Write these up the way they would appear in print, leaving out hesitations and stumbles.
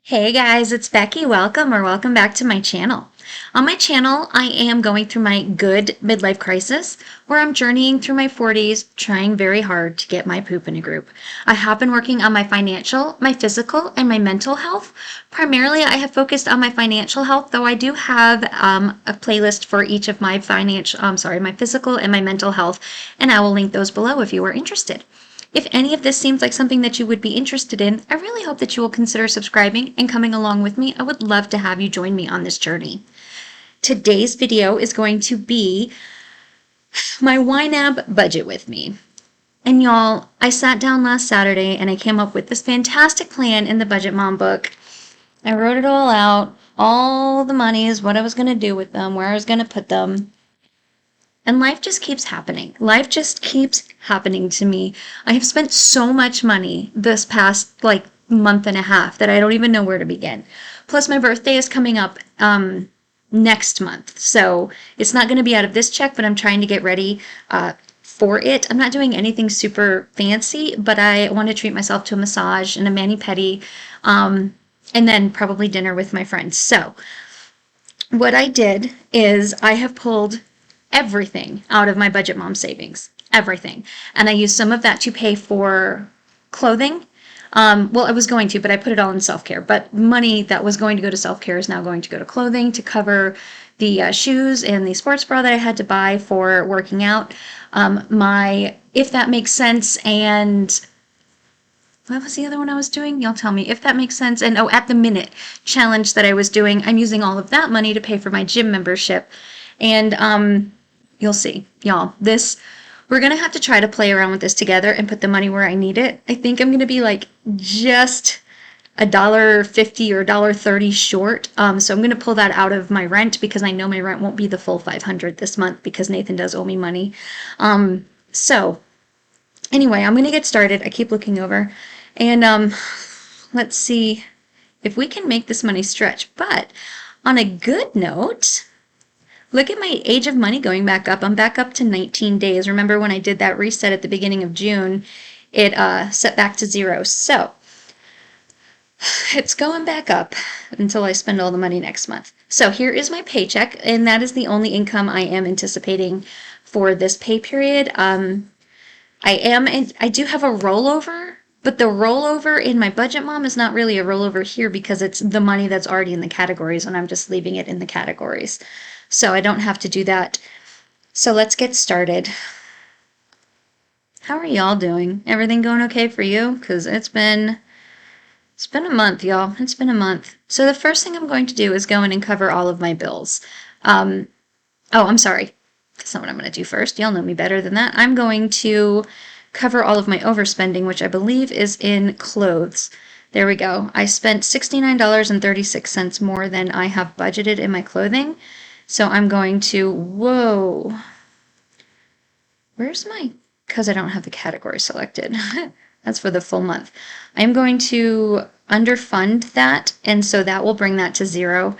Hey guys, it's Becky. Welcome back to my channel. On my channel, I am going through my good midlife crisis where I'm journeying through my 40s, trying very hard to get my poop in a group. I have been working on my financial, my physical, and my mental health. Primarily, I have focused on my financial health, though I do have a playlist for each of my my physical and my mental health, and I will link those below if you are interested. If any of this seems like something that you would be interested in, I really hope that you will consider subscribing and coming along with me. I would love to have you join me on this journey. Today's video is going to be my YNAB budget with me. And y'all, I sat down last Saturday and I came up with this fantastic plan in the Budget Mom book. I wrote it all out, all the monies, what I was going to do with them, where I was going to put them. And life just keeps happening. Life just keeps happening to me. I have spent so much money this past month and a half that I don't even know where to begin. Plus my birthday is coming up next month. So it's not going to be out of this check, but I'm trying to get ready for it. I'm not doing anything super fancy, but I want to treat myself to a massage and a mani-pedi, and then probably dinner with my friends. So what I did is I have pulled everything out of my Budget Mom savings. Everything. And I used some of that to pay for clothing. Well, I was going to, but I put it all in self-care. But money that was going to go to self-care is now going to go to clothing to cover the shoes and the sports bra that I had to buy for working out. My If That Makes Sense, and what was the other one I was doing? Y'all tell me. If That Makes Sense, and At the Minute challenge that I was doing. I'm using all of that money to pay for my gym membership. And you'll see, y'all, we're going to have to try to play around with this together and put the money where I need it. I think I'm going to be just $1.50 or $1.30 short. So I'm going to pull that out of my rent because I know my rent won't be the full $500 this month because Nathan does owe me money. So anyway, I'm going to get started. I keep looking over and let's see if we can make this money stretch. But on a good note, look at my age of money going back up. I'm back up to 19 days. Remember when I did that reset at the beginning of June, it set back to 0. So it's going back up until I spend all the money next month. So here is my paycheck, and that is the only income I am anticipating for this pay period. I do have a rollover, but the rollover in my Budget Mom is not really a rollover here because it's the money that's already in the categories and I'm just leaving it in the categories. So I don't have to do that. So let's get started. How are y'all doing? Everything going okay for you? Because it's been a month, y'all. It's been a month. So the first thing I'm going to do is go in and cover all of my bills. Oh, I'm sorry. That's not what I'm going to do first. Y'all know me better than that. I'm going to cover all of my overspending, which I believe is in clothes. There we go. I spent $69.36 more than I have budgeted in my clothing. So I'm going to, where's because I don't have the category selected. That's for the full month. I'm going to underfund that, and so that will bring that to 0.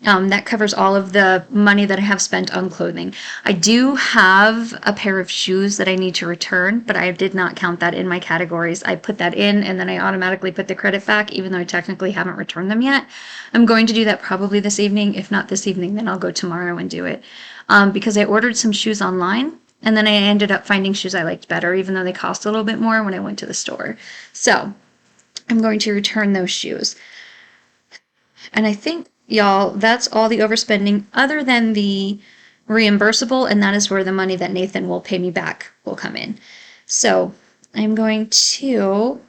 That covers all of the money that I have spent on clothing. I do have a pair of shoes that I need to return, but I did not count that in my categories. I put that in, and then I automatically put the credit back, even though I technically haven't returned them yet. I'm going to do that probably this evening. If not this evening, then I'll go tomorrow and do it. Because I ordered some shoes online, and then I ended up finding shoes I liked better, even though they cost a little bit more when I went to the store. So I'm going to return those shoes. And I think, y'all, that's all the overspending other than the reimbursable, and that is where the money that Nathan will pay me back will come in. So I'm going to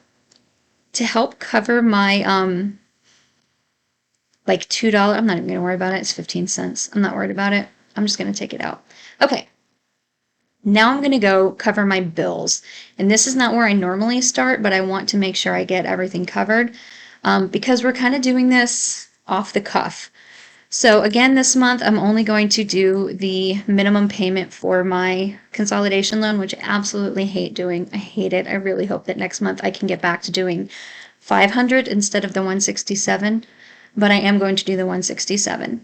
help cover my $2. I'm not even going to worry about it. It's 15 cents. I'm not worried about it. I'm just going to take it out. Okay. Now I'm going to go cover my bills. And this is not where I normally start, but I want to make sure I get everything covered because we're kind of doing this off the cuff. So again, this month I'm only going to do the minimum payment for my consolidation loan, which I absolutely hate doing. I hate it. I really hope that next month I can get back to doing $500 instead of the $167, but I am going to do the $167.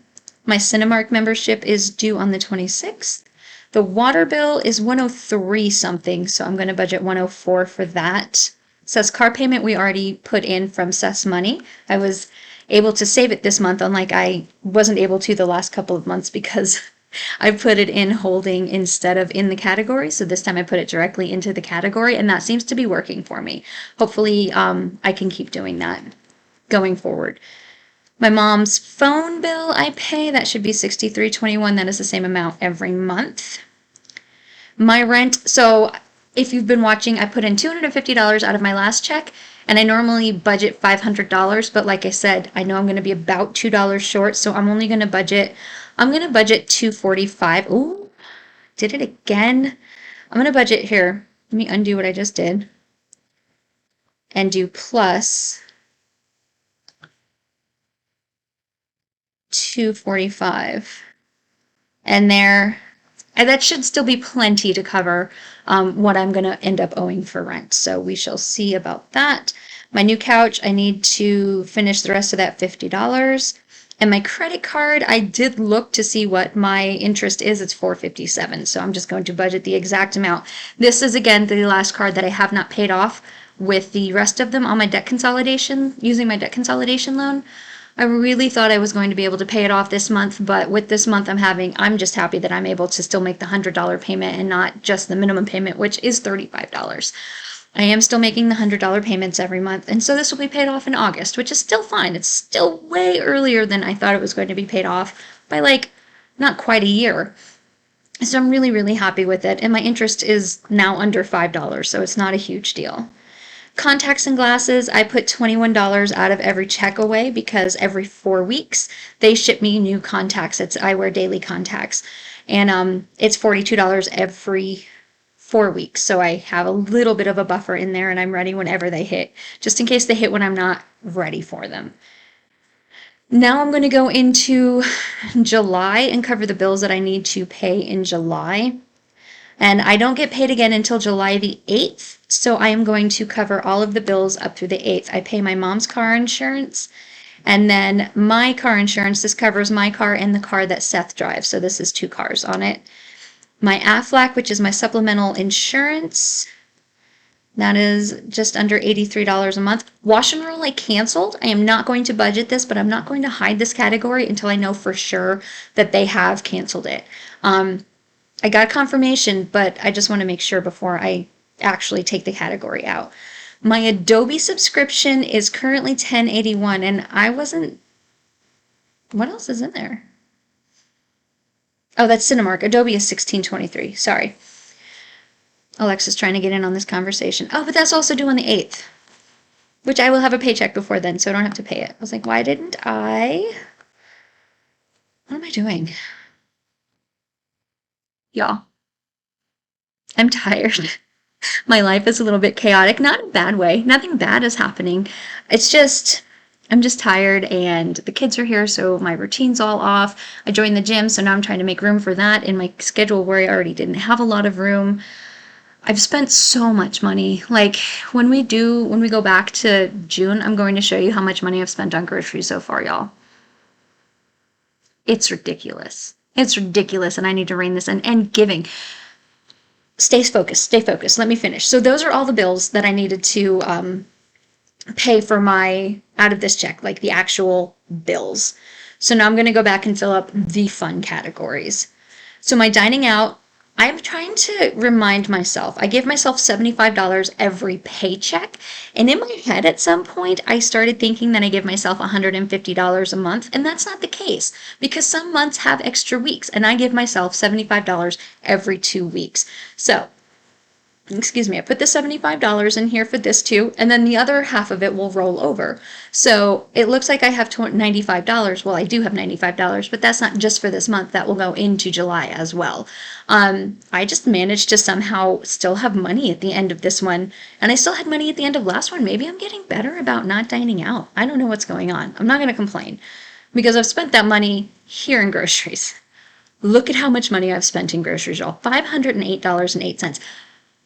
My Cinemark membership is due on the 26th. The water bill is $103 something, so I'm going to budget $104 for that. Says car payment we already put in from Seth's money. I was able to save it this month, unlike I wasn't able to the last couple of months because I put it in holding instead of in the category. So this time I put it directly into the category, and that seems to be working for me. Hopefully, I can keep doing that going forward. My mom's phone bill I pay, that should be $63.21. That is the same amount every month. My rent, so if you've been watching, I put in $250 out of my last check, and I normally budget $500, but like I said, I know I'm going to be about $2 short, so I'm going to budget $245. Ooh, did it again. I'm going to budget here. Let me undo what I just did and do plus 245. And that should still be plenty to cover what I'm going to end up owing for rent. So we shall see about that. My new couch, I need to finish the rest of that $50. And my credit card, I did look to see what my interest is. It's $457. So I'm just going to budget the exact amount. This is, again, the last card that I have not paid off with the rest of them on my debt consolidation, using my debt consolidation loan. I really thought I was going to be able to pay it off this month, but with this month I'm just happy that I'm able to still make the $100 payment and not just the minimum payment, which is $35. I am still making the $100 payments every month, and so this will be paid off in August, which is still fine. It's still way earlier than I thought it was going to be paid off by not quite a year. So I'm really, really happy with it, and my interest is now under $5, so it's not a huge deal. Contacts and glasses, I put $21 out of every check away because every 4 weeks they ship me new contacts. I wear daily contacts, and it's $42 every 4 weeks. So I have a little bit of a buffer in there, and I'm ready whenever they hit, just in case they hit when I'm not ready for them. Now I'm going to go into July and cover the bills that I need to pay in July. And I don't get paid again until July the 8th, so I am going to cover all of the bills up through the 8th. I pay my mom's car insurance, and then my car insurance, this covers my car and the car that Seth drives, so this is 2 cars on it. My AFLAC, which is my supplemental insurance, that is just under $83 a month. Wash and roll I canceled. I am not going to budget this, but I'm not going to hide this category until I know for sure that they have canceled it. I got confirmation, but I just want to make sure before I actually take the category out. My Adobe subscription is currently $10.81, and what else is in there? Oh, that's Cinemark. Adobe is $16.23. Sorry. Alexa's trying to get in on this conversation. Oh, but that's also due on the 8th, which I will have a paycheck before then, so I don't have to pay it. I was like, why didn't I? What am I doing? Y'all, I'm tired. My life is a little bit chaotic, not in a bad way. Nothing bad is happening. I'm just tired, and the kids are here, so my routine's all off. I joined the gym, so now I'm trying to make room for that in my schedule where I already didn't have a lot of room. I've spent so much money. When we go back to June, I'm going to show you how much money I've spent on groceries so far, y'all. It's ridiculous. It's ridiculous, and I need to rein this in. And giving. Stay focused. Let me finish. So those are all the bills that I needed to pay for out of this check, like the actual bills. So now I'm going to go back and fill up the fun categories. So my dining out, I'm trying to remind myself, I give myself $75 every paycheck, and in my head at some point I started thinking that I give myself $150 a month, and that's not the case, because some months have extra weeks, and I give myself $75 every 2 weeks. So, excuse me, I put the $75 in here for this too, and then the other half of it will roll over. So it looks like I have $95. Well, I do have $95, but that's not just for this month. That will go into July as well. I just managed to somehow still have money at the end of this one, and I still had money at the end of last one. Maybe I'm getting better about not dining out. I don't know what's going on. I'm not going to complain because I've spent that money here in groceries. Look at how much money I've spent in groceries, y'all. $508.08.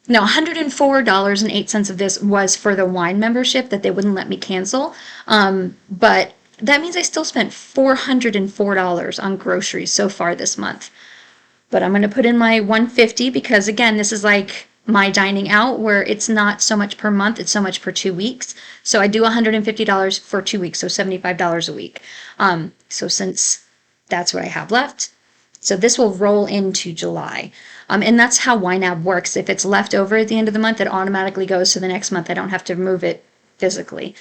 Now, $104.08 of this was for the wine membership that they wouldn't let me cancel, but that means I still spent $404 on groceries so far this month. But I'm going to put in my $150 because, again, this is like my dining out where it's not so much per month, it's so much per 2 weeks. So I do $150 for 2 weeks, so $75 a week. So since that's what I have left, so this will roll into July. And that's how YNAB works. If it's left over at the end of the month, it automatically goes to the next month. I don't have to move it physically.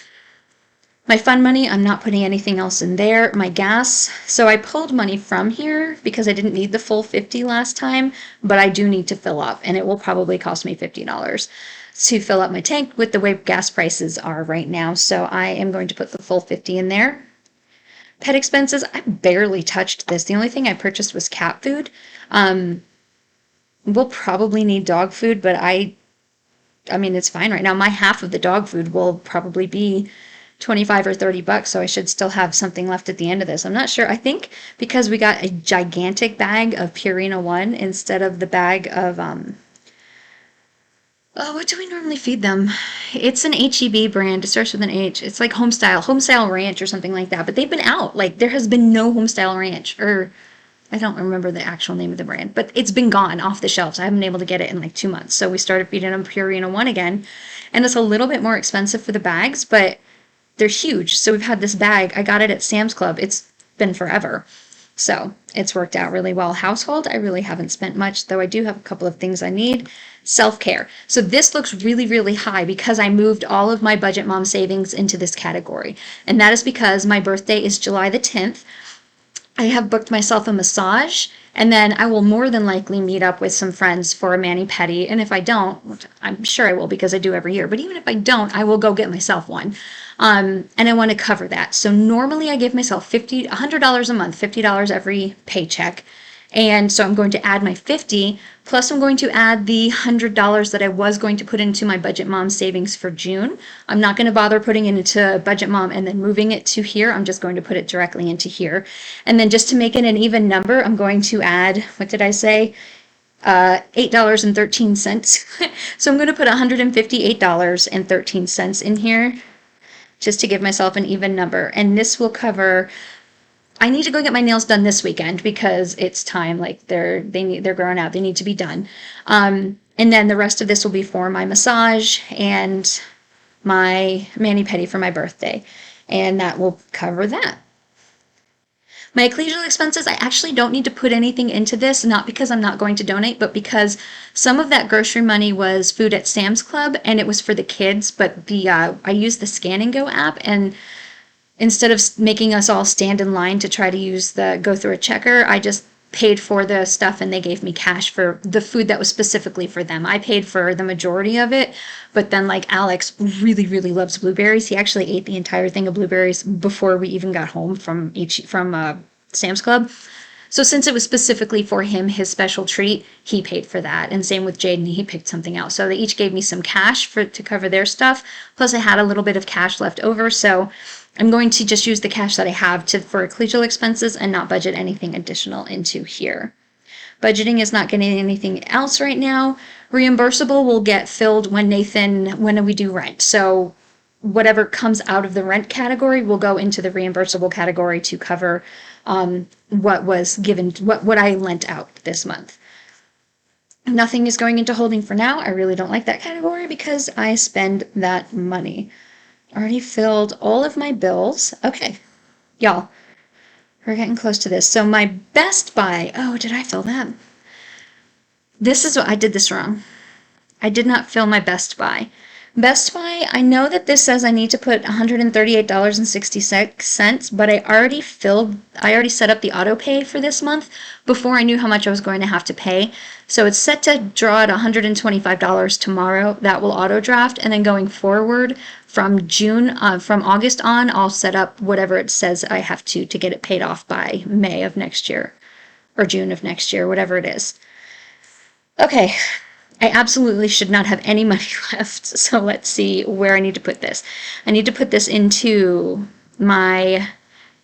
My fund money, I'm not putting anything else in there. My gas, so I pulled money from here because I didn't need the full 50 last time, but I do need to fill up, and it will probably cost me $50 to fill up my tank with the way gas prices are right now. So I am going to put the full 50 in there. Pet expenses, I barely touched this. The only thing I purchased was cat food. We'll probably need dog food, but I mean, it's fine right now. My half of the dog food will probably be 25 or 30 bucks, so I should still have something left at the end of this. I'm not sure. I think because we got a gigantic bag of Purina One instead of the bag of what do we normally feed them? It's an HEB brand. It starts with an H. It's like Homestyle Ranch or something like that. But they've been out. Like there has been no Homestyle Ranch, or I don't remember the actual name of the brand, but it's been gone off the shelves. I haven't been able to get it in like 2 months. So we started feeding them Purina One again, and it's a little bit more expensive for the bags, but they're huge. So we've had this bag. I got it at Sam's Club. It's been forever. So it's worked out really well. Household, I really haven't spent much, though I do have a couple of things I need. Self-care. So this looks really, really high because I moved all of my Budget Mom savings into this category. And that is because my birthday is July the 10th. I have booked myself a massage, and then I will more than likely meet up with some friends for a mani-pedi. And if I don't, which I'm sure I will because I do every year, but even if I don't, I will go get myself one. And I want to cover that. So normally I give myself $100 a month, $50 every paycheck. And so I'm going to add my 50, plus I'm going to add the $100 that I was going to put into my Budget Mom savings for June. I'm not going to bother putting it into Budget Mom and then moving it to here. I'm just going to put it directly into here. And then just to make it an even number, I'm going to add, what did I say? $8.13. So I'm going to put $158.13 in here just to give myself an even number. And this will cover, I need to go get my nails done this weekend because it's time. Like they're growing out. They need to be done. And then the rest of this will be for my massage and my mani-pedi for my birthday. And that will cover that. My ecclesial expenses, I actually don't need to put anything into this, not because I'm not going to donate, but because some of that grocery money was food at Sam's Club and it was for the kids, but I used the Scan and Go app, and instead of making us all stand in line to try to go through a checker, I just paid for the stuff and they gave me cash for the food that was specifically for them. I paid for the majority of it, but then like Alex really, really loves blueberries. He actually ate the entire thing of blueberries before we even got home from Sam's Club. So since it was specifically for him, his special treat, he paid for that. And same with Jaden, he picked something else. So they each gave me some cash to cover their stuff. Plus I had a little bit of cash left over. So I'm going to just use the cash that I have for ecclesial expenses and not budget anything additional into here. Budgeting is not getting anything else right now. Reimbursable will get filled when we do rent. So whatever comes out of the rent category will go into the reimbursable category to cover what was given, what I lent out this month. Nothing is going into holding for now. I really don't like that category because I spend that money. Already filled all of my bills. Okay, y'all, we're getting close to this. So my Best Buy, oh, did I fill that? I did this wrong. I did not fill my Best Buy. Best Buy, I know that this says I need to put $138.66, but I already set up the auto pay for this month before I knew how much I was going to have to pay. So it's set to draw at $125 tomorrow. That will auto draft, and then going forward from August on, I'll set up whatever it says I have to get it paid off by May of next year or June of next year, whatever it is. Okay. I absolutely should not have any money left, so let's see where I need to put this. I need to put this into my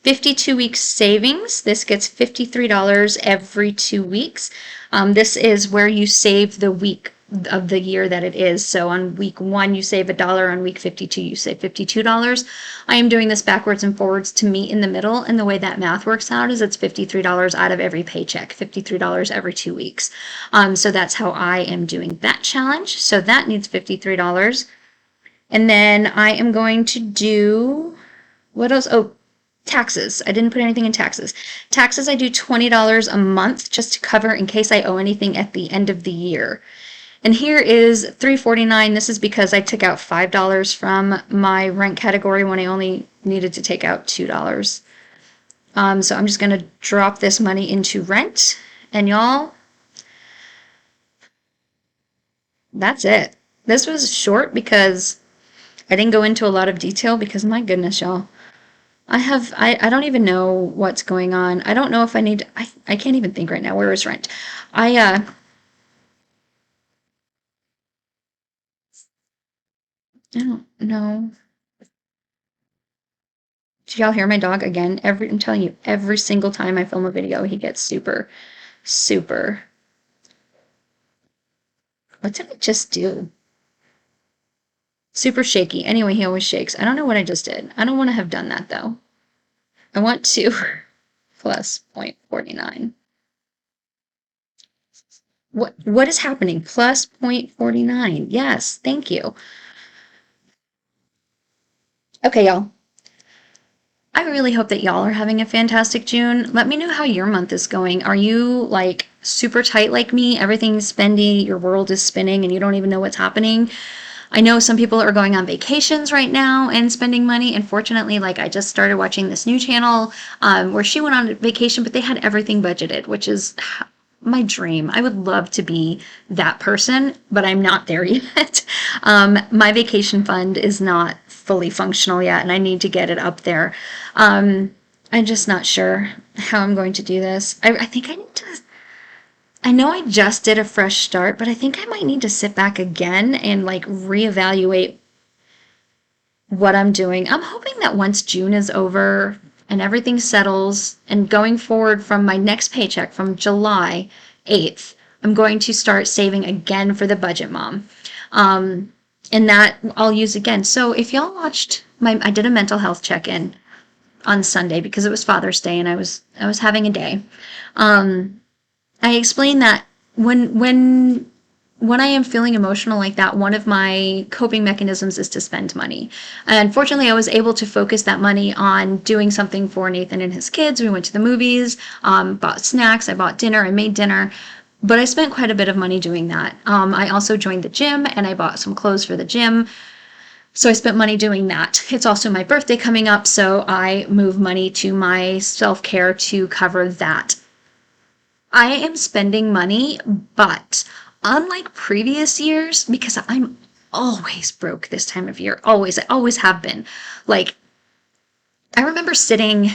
52-week savings. This gets $53 every 2 weeks. This is where you save the week of the year that it is. So on week 1, you save $1. On week 52, you save $52. I am doing this backwards and forwards to meet in the middle. And the way that math works out is it's $53 out of every paycheck, $53 every 2 weeks. So that's how I am doing that challenge. So that needs $53. And then I am going to do, what else? Oh, taxes. I didn't put anything in taxes. Taxes, I do $20 a month just to cover in case I owe anything at the end of the year. And here is $3.49. This is because I took out $5 from my rent category when I only needed to take out $2. So I'm just going to drop this money into rent. And y'all, that's it. This was short because I didn't go into a lot of detail because my goodness, y'all. I don't even know what's going on. I don't know if I need, I can't even think right now. Where is rent? I don't know. Did y'all hear my dog again? I'm telling you, every single time I film a video, he gets super, super. What did I just do? Super shaky. Anyway, he always shakes. I don't know what I just did. I don't want to have done that though. I want to plus 0.49. What is happening? Plus 0.49. Yes, thank you. Okay, y'all. I really hope that y'all are having a fantastic June. Let me know how your month is going. Are you like super tight like me? Everything's spendy, your world is spinning, and you don't even know what's happening? I know some people are going on vacations right now and spending money. Unfortunately, like I just started watching this new channel where she went on vacation, but they had everything budgeted, which is my dream. I would love to be that person, but I'm not there yet. My vacation fund is not fully functional yet, and I need to get it up there. I'm just not sure how I'm going to do this. I think I need to. I know I just did a fresh start, but I think I might need to sit back again and like reevaluate what I'm doing. I'm hoping that once June is over and everything settles and going forward from my next paycheck from July 8th, I'm going to start saving again for the budget mom. And that I'll use again. So if y'all watched I did a mental health check-in on Sunday because it was Father's Day and I was having a day. I explained that when I am feeling emotional like that, one of my coping mechanisms is to spend money. Unfortunately, I was able to focus that money on doing something for Nathan and his kids. We went to the movies, bought snacks, I bought dinner, I made dinner, but I spent quite a bit of money doing that. I also joined the gym and I bought some clothes for the gym. So I spent money doing that. It's also my birthday coming up, so I move money to my self-care to cover that. I am spending money, but unlike previous years, because I'm always broke this time of year, I always have been. Like, I remember sitting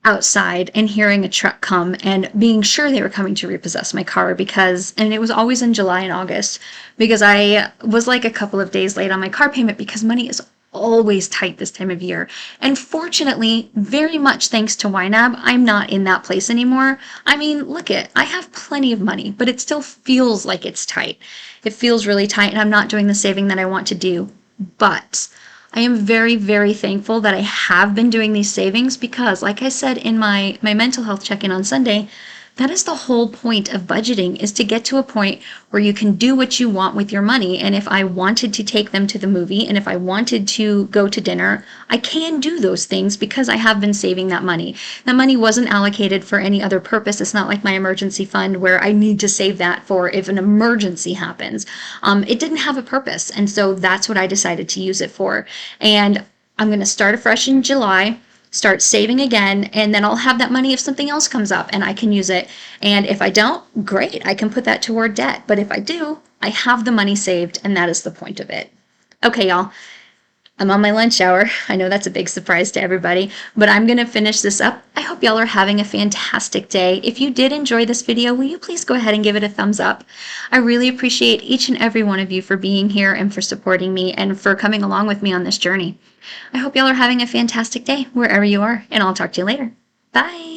outside and hearing a truck come and being sure they were coming to repossess my car and it was always in July and August, because I was like a couple of days late on my car payment because money is always tight this time of year. And fortunately, very much thanks to YNAB, I'm not in that place anymore. I mean, I have plenty of money, but it still feels like it's tight. It feels really tight and I'm not doing the saving that I want to do. But I am very, very thankful that I have been doing these savings because, like I said in my mental health check-in on Sunday, that is the whole point of budgeting, is to get to a point where you can do what you want with your money. And if I wanted to take them to the movie and if I wanted to go to dinner, I can do those things because I have been saving that money. That money wasn't allocated for any other purpose. It's not like my emergency fund where I need to save that for if an emergency happens. It didn't have a purpose. And so that's what I decided to use it for. And I'm going to start afresh in July. Start saving again, and then I'll have that money if something else comes up and I can use it. And if I don't, great, I can put that toward debt. But if I do, I have the money saved, and that is the point of it. Okay, y'all, I'm on my lunch hour. I know that's a big surprise to everybody, but I'm going to finish this up. I hope y'all are having a fantastic day. If you did enjoy this video, will you please go ahead and give it a thumbs up? I really appreciate each and every one of you for being here and for supporting me and for coming along with me on this journey. I hope y'all are having a fantastic day wherever you are, and I'll talk to you later. Bye!